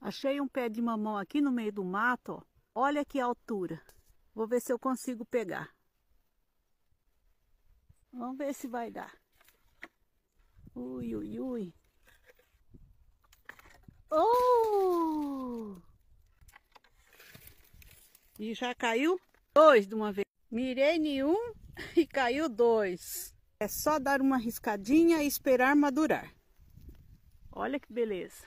Achei um pé de mamão aqui no meio do mato, ó. Olha que altura. Vou ver se eu consigo pegar. Vamos ver se vai dar. Ui, ui, ui. Oh! E já caiu 2 de uma vez. Mirei em um e caiu 2. É só dar uma riscadinha e esperar madurar. Olha que beleza.